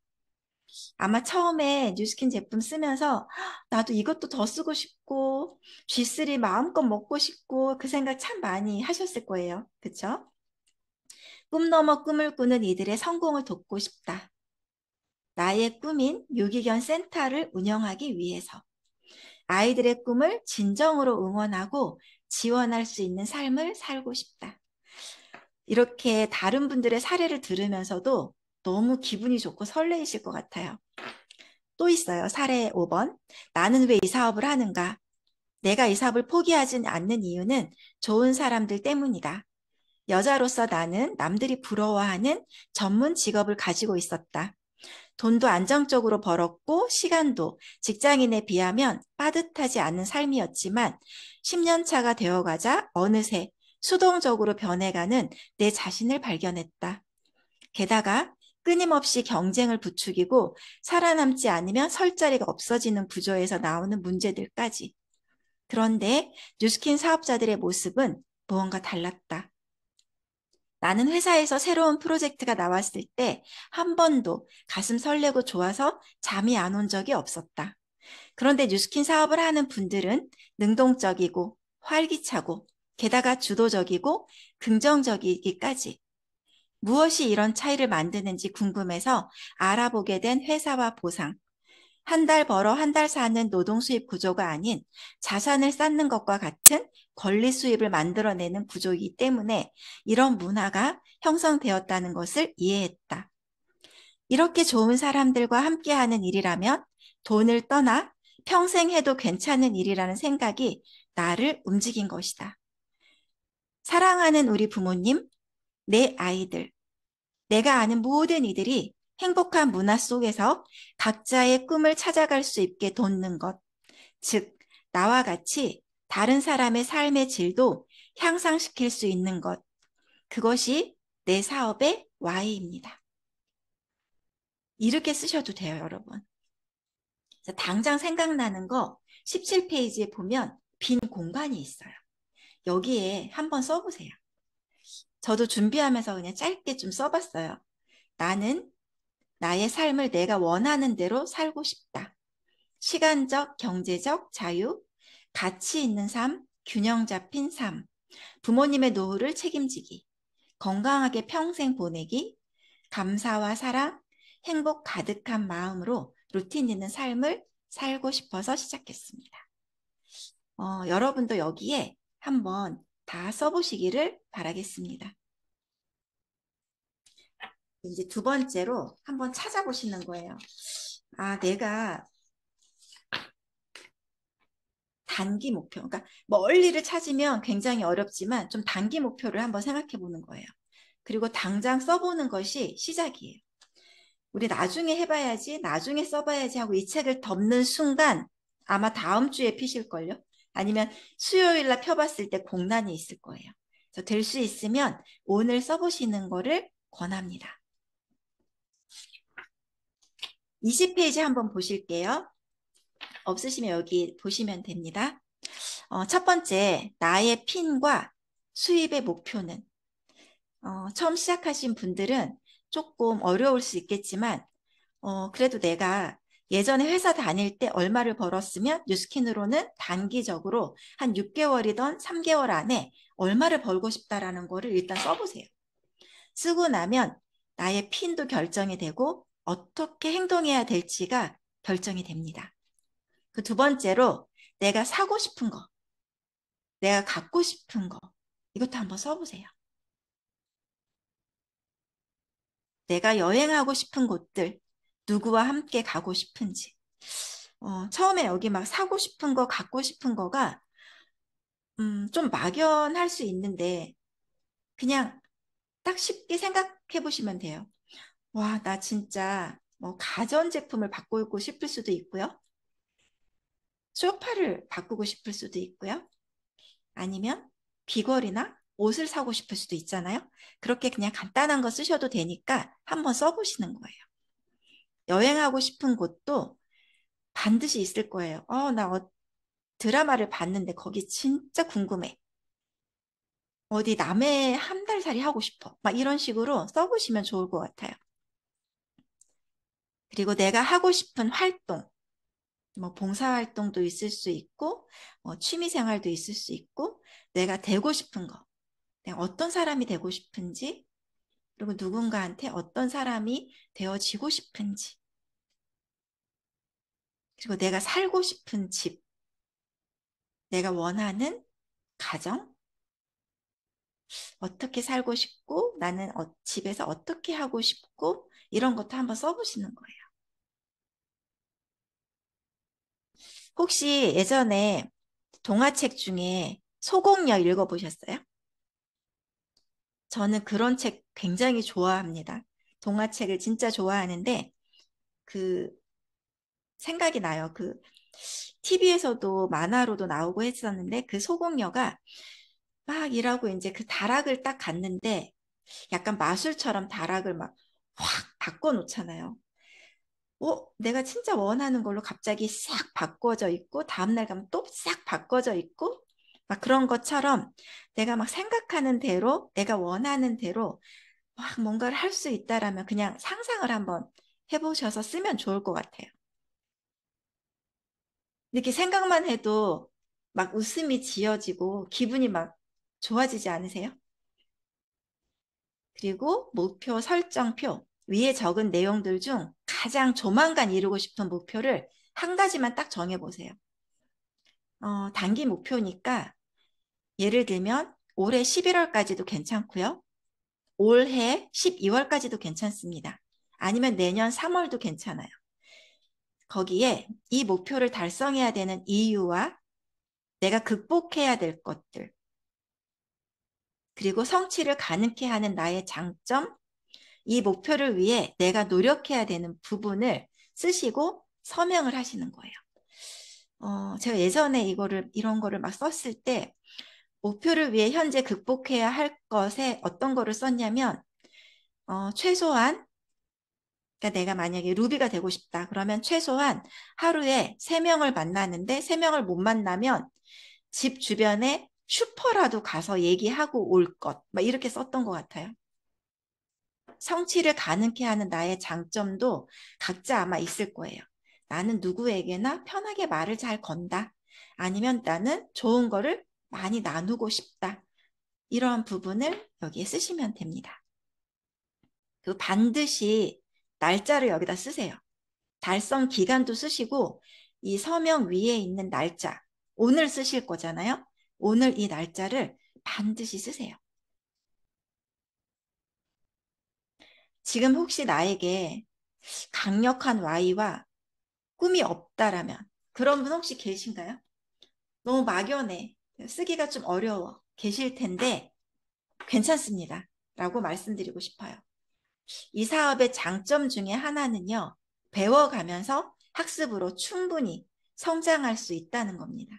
아마 처음에 뉴스킨 제품 쓰면서 나도 이것도 더 쓰고 싶고 G3 마음껏 먹고 싶고 그 생각 참 많이 하셨을 거예요. 그쵸? 꿈 넘어 꿈을 꾸는 이들의 성공을 돕고 싶다. 나의 꿈인 유기견 센터를 운영하기 위해서 아이들의 꿈을 진정으로 응원하고 지원할 수 있는 삶을 살고 싶다. 이렇게 다른 분들의 사례를 들으면서도 너무 기분이 좋고 설레이실 것 같아요. 또 있어요. 사례 5번. 나는 왜 이 사업을 하는가? 내가 이 사업을 포기하지 않는 이유는 좋은 사람들 때문이다. 여자로서 나는 남들이 부러워하는 전문 직업을 가지고 있었다. 돈도 안정적으로 벌었고 시간도 직장인에 비하면 빠듯하지 않은 삶이었지만 10년 차가 되어가자 어느새 수동적으로 변해가는 내 자신을 발견했다. 게다가 끊임없이 경쟁을 부추기고 살아남지 않으면 설 자리가 없어지는 구조에서 나오는 문제들까지. 그런데 뉴스킨 사업자들의 모습은 무언가 달랐다. 나는 회사에서 새로운 프로젝트가 나왔을 때 한 번도 가슴 설레고 좋아서 잠이 안 온 적이 없었다. 그런데 뉴스킨 사업을 하는 분들은 능동적이고 활기차고 게다가 주도적이고 긍정적이기까지. 무엇이 이런 차이를 만드는지 궁금해서 알아보게 된 회사와 보상. 한 달 벌어 한 달 사는 노동 수입 구조가 아닌 자산을 쌓는 것과 같은 권리 수입을 만들어내는 구조이기 때문에 이런 문화가 형성되었다는 것을 이해했다. 이렇게 좋은 사람들과 함께하는 일이라면 돈을 떠나 평생 해도 괜찮은 일이라는 생각이 나를 움직인 것이다. 사랑하는 우리 부모님, 내 아이들, 내가 아는 모든 이들이 행복한 문화 속에서 각자의 꿈을 찾아갈 수 있게 돕는 것, 즉 나와 같이 다른 사람의 삶의 질도 향상시킬 수 있는 것, 그것이 내 사업의 Y입니다. 이렇게 쓰셔도 돼요, 여러분. 당장 생각나는 거 17페이지에 보면 빈 공간이 있어요. 여기에 한번 써보세요. 저도 준비하면서 그냥 짧게 좀 써봤어요. 나는 나의 삶을 내가 원하는 대로 살고 싶다. 시간적, 경제적 자유, 가치 있는 삶, 균형 잡힌 삶, 부모님의 노후를 책임지기, 건강하게 평생 보내기, 감사와 사랑, 행복 가득한 마음으로 루틴 있는 삶을 살고 싶어서 시작했습니다. 여러분도 여기에 한번 다 써보시기를 바라겠습니다. 이제 두 번째로 한번 찾아보시는 거예요. 내가 단기 목표, 그러니까 멀리를 찾으면 굉장히 어렵지만 좀 단기 목표를 한번 생각해 보는 거예요. 그리고 당장 써보는 것이 시작이에요. 우리 나중에 해봐야지, 나중에 써봐야지 하고 이 책을 덮는 순간 아마 다음 주에 피실걸요? 아니면 수요일 날 펴봤을 때 공란이 있을 거예요. 그래서 될 수 있으면 오늘 써보시는 거를 권합니다. 20페이지 한번 보실게요. 없으시면 여기 보시면 됩니다. 첫 번째, 나의 핀과 수입의 목표는 처음 시작하신 분들은 조금 어려울 수 있겠지만 그래도 내가 예전에 회사 다닐 때 얼마를 벌었으면 뉴스킨으로는 단기적으로 한 6개월이던 3개월 안에 얼마를 벌고 싶다라는 거를 일단 써보세요. 쓰고 나면 나의 핀도 결정이 되고 어떻게 행동해야 될지가 결정이 됩니다. 그 두 번째로 내가 사고 싶은 거, 내가 갖고 싶은 거, 이것도 한번 써보세요. 내가 여행하고 싶은 곳들, 누구와 함께 가고 싶은지. 처음에 여기 막 사고 싶은 거, 갖고 싶은 거가 좀 막연할 수 있는데 그냥 딱 쉽게 생각해 보시면 돼요. 와, 나 진짜 뭐 가전제품을 바꾸고 싶을 수도 있고요. 소파를 바꾸고 싶을 수도 있고요. 아니면 귀걸이나 옷을 사고 싶을 수도 있잖아요. 그렇게 그냥 간단한 거 쓰셔도 되니까 한번 써보시는 거예요. 여행하고 싶은 곳도 반드시 있을 거예요. 나 드라마를 봤는데 거기 진짜 궁금해. 어디 남해 한 달 살이 하고 싶어. 막 이런 식으로 써보시면 좋을 것 같아요. 그리고 내가 하고 싶은 활동, 뭐 봉사활동도 있을 수 있고, 취미생활도 있을 수 있고, 내가 되고 싶은 거, 내가 어떤 사람이 되고 싶은지, 그리고 누군가한테 어떤 사람이 되어지고 싶은지, 그리고 내가 살고 싶은 집, 내가 원하는 가정, 어떻게 살고 싶고, 나는 집에서 어떻게 하고 싶고, 이런 것도 한번 써보시는 거예요. 혹시 예전에 동화책 중에 소공녀 읽어보셨어요? 저는 그런 책 굉장히 좋아합니다. 동화책을 진짜 좋아하는데, 그, 생각이 나요. TV에서도 만화로도 나오고 했었는데, 그 소공녀가 막 일하고 이제 그 다락을 딱 갔는데, 약간 마술처럼 다락을 막 확 바꿔 놓잖아요. 내가 진짜 원하는 걸로 갑자기 싹 바꿔져 있고, 다음날 가면 또 싹 바꿔져 있고, 막 그런 것처럼 내가 막 생각하는 대로, 내가 원하는 대로 막 뭔가를 할 수 있다라면 그냥 상상을 한번 해보셔서 쓰면 좋을 것 같아요. 이렇게 생각만 해도 막 웃음이 지어지고 기분이 막 좋아지지 않으세요? 그리고 목표 설정표, 위에 적은 내용들 중 가장 조만간 이루고 싶은 목표를 한 가지만 딱 정해보세요. 단기 목표니까 예를 들면 올해 11월까지도 괜찮고요. 올해 12월까지도 괜찮습니다. 아니면 내년 3월도 괜찮아요. 거기에 이 목표를 달성해야 되는 이유와 내가 극복해야 될 것들, 그리고 성취를 가능케 하는 나의 장점, 이 목표를 위해 내가 노력해야 되는 부분을 쓰시고 서명을 하시는 거예요. 제가 예전에 이런 거를 막 썼을 때 목표를 위해 현재 극복해야 할 것에 어떤 거를 썼냐면, 최소한, 그러니까 내가 만약에 루비가 되고 싶다. 그러면 최소한 하루에 3명을 만나는데 3명을 못 만나면 집 주변에 슈퍼라도 가서 얘기하고 올 것. 막 이렇게 썼던 것 같아요. 성취를 가능케 하는 나의 장점도 각자 아마 있을 거예요. 나는 누구에게나 편하게 말을 잘 건다. 아니면 나는 좋은 거를 많이 나누고 싶다. 이런 부분을 여기에 쓰시면 됩니다. 그 반드시 날짜를 여기다 쓰세요. 달성 기간도 쓰시고 이 서명 위에 있는 날짜, 오늘 쓰실 거잖아요. 오늘 이 날짜를 반드시 쓰세요. 지금 혹시 나에게 강력한 Y와 꿈이 없다라면 그런 분 혹시 계신가요? 너무 막연해. 쓰기가 좀 어려워. 계실 텐데 괜찮습니다. 라고 말씀드리고 싶어요. 이 사업의 장점 중에 하나는요. 배워가면서 학습으로 충분히 성장할 수 있다는 겁니다.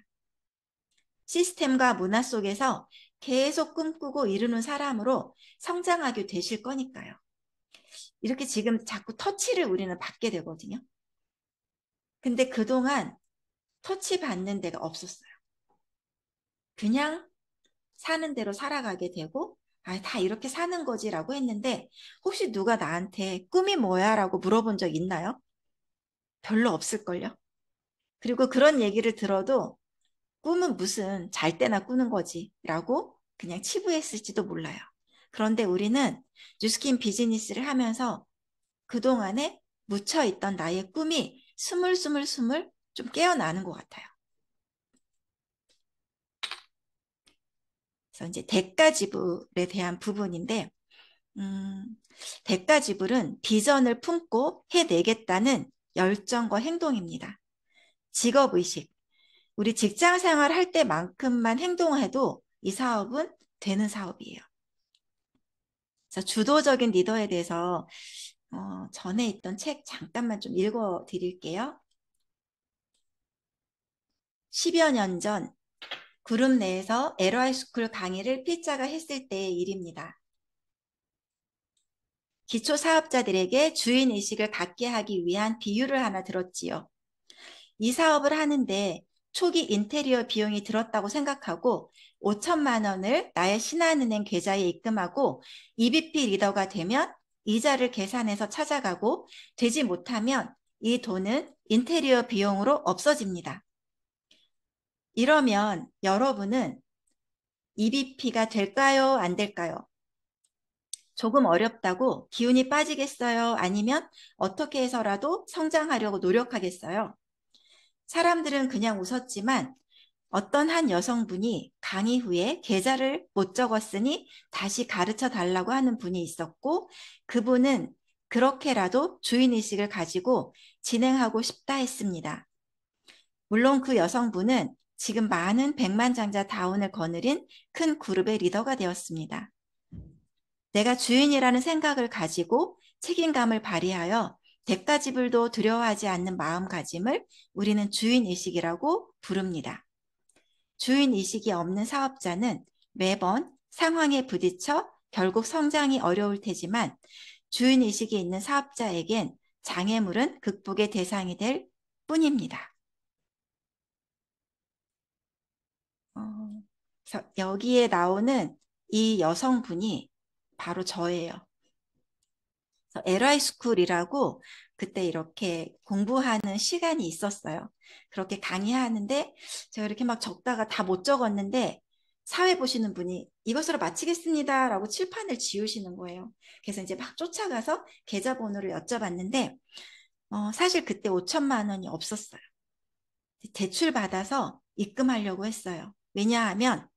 시스템과 문화 속에서 계속 꿈꾸고 이루는 사람으로 성장하게 되실 거니까요. 이렇게 지금 자꾸 터치를 우리는 받게 되거든요. 근데 그동안 터치 받는 데가 없었어요. 그냥 사는 대로 살아가게 되고, 다 이렇게 사는 거지라고 했는데, 혹시 누가 나한테 꿈이 뭐야? 라고 물어본 적 있나요? 별로 없을걸요? 그리고 그런 얘기를 들어도 꿈은 무슨 잘 때나 꾸는 거지 라고 그냥 치부했을지도 몰라요. 그런데 우리는 뉴스킨 비즈니스를 하면서 그동안에 묻혀있던 나의 꿈이 스물스물 좀 깨어나는 것 같아요. 그래서 이제 대가지불에 대한 부분인데, 대가지불은 비전을 품고 해내겠다는 열정과 행동입니다. 직업의식, 우리 직장 생활 할 때만큼만 행동해도 이 사업은 되는 사업이에요. 그래서 주도적인 리더에 대해서 전에 있던 책 잠깐만 좀 읽어 드릴게요. 10여 년 전 그룹 내에서 LY 스쿨 강의를 필자가 했을 때의 일입니다. 기초 사업자들에게 주인의식을 갖게 하기 위한 비유를 하나 들었지요. 이 사업을 하는데 초기 인테리어 비용이 들었다고 생각하고 5천만 원을 나의 신한은행 계좌에 입금하고 EBP 리더가 되면 이자를 계산해서 찾아가고 되지 못하면 이 돈은 인테리어 비용으로 없어집니다. 이러면 여러분은 EBP가 될까요? 안 될까요? 조금 어렵다고 기운이 빠지겠어요? 아니면 어떻게 해서라도 성장하려고 노력하겠어요? 사람들은 그냥 웃었지만 어떤 한 여성분이 강의 후에 계좌를 못 적었으니 다시 가르쳐 달라고 하는 분이 있었고, 그분은 그렇게라도 주인의식을 가지고 진행하고 싶다 했습니다. 물론 그 여성분은 지금 많은 백만장자 다운을 거느린 큰 그룹의 리더가 되었습니다. 내가 주인이라는 생각을 가지고 책임감을 발휘하여 대가 지불도 두려워하지 않는 마음가짐을 우리는 주인의식이라고 부릅니다. 주인의식이 없는 사업자는 매번 상황에 부딪혀 결국 성장이 어려울 테지만 주인의식이 있는 사업자에겐 장애물은 극복의 대상이 될 뿐입니다. 그래서 여기에 나오는 이 여성분이 바로 저예요. LI 스쿨이라고 그때 이렇게 공부하는 시간이 있었어요. 그렇게 강의하는데 제가 이렇게 막 적다가 다 못 적었는데 사회 보시는 분이 이것으로 마치겠습니다 라고 칠판을 지우시는 거예요. 그래서 이제 막 쫓아가서 계좌번호를 여쭤봤는데 사실 그때 5천만 원이 없었어요. 대출 받아서 입금하려고 했어요. 왜냐하면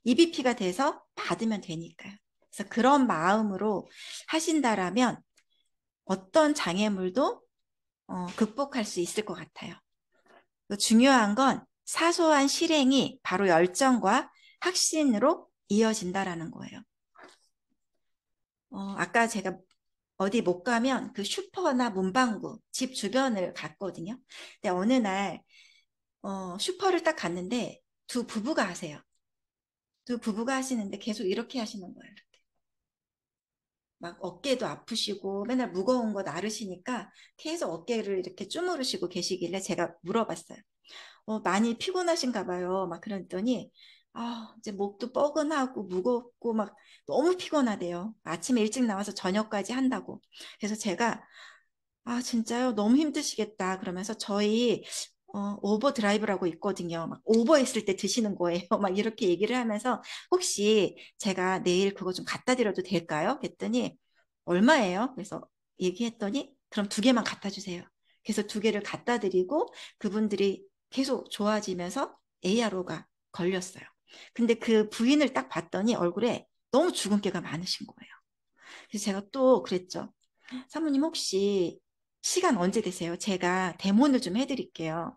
EBP가 돼서 받으면 되니까요. 그래서 그런 마음으로 하신다라면 어떤 장애물도 극복할 수 있을 것 같아요. 중요한 건 사소한 실행이 바로 열정과 확신으로 이어진다라는 거예요. 아까 제가 어디 못 가면 그 슈퍼나 문방구, 집 주변을 갔거든요. 근데 어느 날 슈퍼를 딱 갔는데 두 부부가 하세요. 두 부부가 하시는데 계속 이렇게 하시는 거예요. 막 어깨도 아프시고 맨날 무거운 거 나르시니까 계속 어깨를 이렇게 주무르시고 계시길래 제가 물어봤어요. 많이 피곤하신가 봐요. 막 그랬더니 이제 목도 뻐근하고 무겁고 막 너무 피곤하대요. 아침에 일찍 나와서 저녁까지 한다고. 그래서 제가 진짜요? 너무 힘드시겠다. 그러면서 저희 오버드라이브라고 있거든요. 막 오버했을 때 드시는 거예요. 막 이렇게 얘기를 하면서 혹시 제가 내일 그거 좀 갖다 드려도 될까요? 그랬더니 얼마예요? 그래서 얘기했더니 그럼 2개만 갖다 주세요. 그래서 2개를 갖다 드리고 그분들이 계속 좋아지면서 ARO가 걸렸어요. 근데 그 부인을 딱 봤더니 얼굴에 너무 주근깨가 많으신 거예요. 그래서 제가 또 그랬죠. 사모님 혹시 시간 언제 되세요? 제가 데모를 좀 해드릴게요.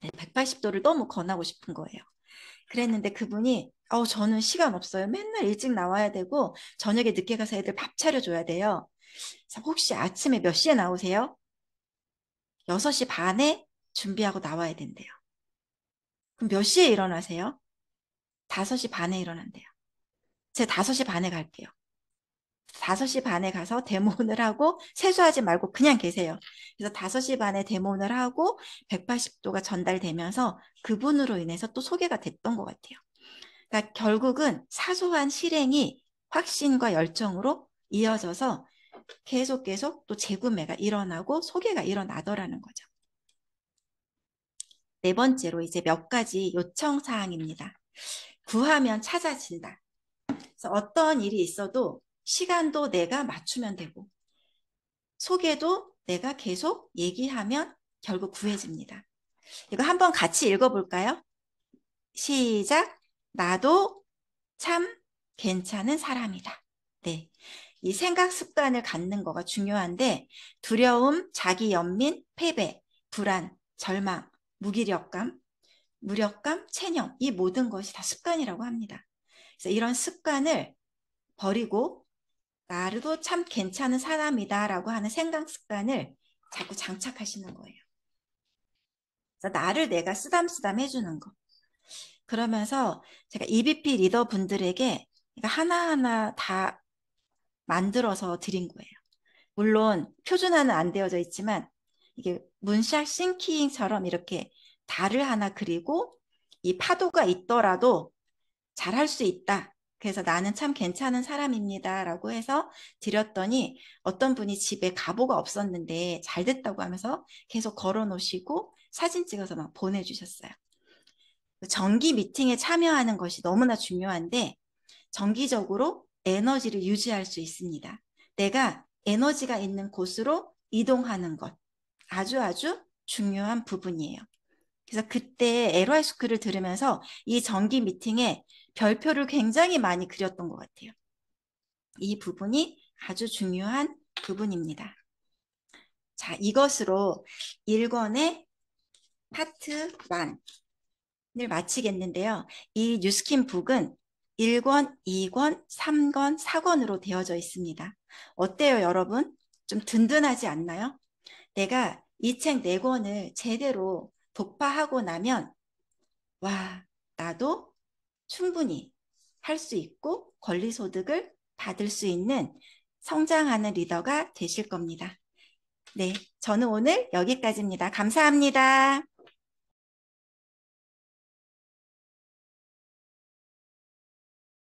180도를 너무 권하고 싶은 거예요. 그랬는데 그분이 저는 시간 없어요. 맨날 일찍 나와야 되고 저녁에 늦게 가서 애들 밥 차려줘야 돼요. 그래서 혹시 아침에 몇 시에 나오세요? 6시 반에 준비하고 나와야 된대요. 그럼 몇 시에 일어나세요? 5시 반에 일어난대요. 제가 5시 반에 갈게요. 5시 반에 가서 데모를 하고 세수하지 말고 그냥 계세요. 그래서 5시 반에 데모를 하고 180도가 전달되면서 그분으로 인해서 또 소개가 됐던 것 같아요. 그러니까 결국은 사소한 실행이 확신과 열정으로 이어져서 계속 또 재구매가 일어나고 소개가 일어나더라는 거죠. 4번째로 이제 몇 가지 요청사항입니다. 구하면 찾아진다. 그래서 어떤 일이 있어도 시간도 내가 맞추면 되고 소개도 내가 계속 얘기하면 결국 구해집니다. 이거 한번 같이 읽어볼까요? 시작. 나도 참 괜찮은 사람이다. 네, 이 생각 습관을 갖는 거가 중요한데 두려움, 자기 연민, 패배, 불안, 절망 무기력감, 무력감, 체념, 이 모든 것이 다 습관이라고 합니다. 그래서 이런 습관을 버리고 나도 참 괜찮은 사람이다 라고 하는 생각 습관을 자꾸 장착하시는 거예요. 그래서 나를 내가 쓰담쓰담 해주는 거. 그러면서 제가 EBP 리더 분들에게 하나하나 다 만들어서 드린 거예요. 물론 표준화는 안 되어져 있지만 이게 문샷 싱킹처럼 이렇게 달을 하나 그리고 이 파도가 있더라도 잘할 수 있다. 그래서 나는 참 괜찮은 사람입니다 라고 해서 드렸더니 어떤 분이 집에 가보가 없었는데 잘 됐다고 하면서 계속 걸어 놓으시고 사진 찍어서 막 보내주셨어요. 정기 미팅에 참여하는 것이 너무나 중요한데 정기적으로 에너지를 유지할 수 있습니다. 내가 에너지가 있는 곳으로 이동하는 것 아주 중요한 부분이에요. 그래서 그때 LY 스쿨을 들으면서 이 정기 미팅에 별표를 굉장히 많이 그렸던 것 같아요. 이 부분이 아주 중요한 부분입니다. 자, 이것으로 1권의 파트 1을 마치겠는데요. 이 뉴스킨 북은 1권, 2권, 3권, 4권으로 되어져 있습니다. 어때요, 여러분? 좀 든든하지 않나요? 내가 이 책 4권을 제대로 독파하고 나면 와, 나도 충분히 할 수 있고 권리소득을 받을 수 있는 성장하는 리더가 되실 겁니다. 네, 저는 오늘 여기까지입니다. 감사합니다.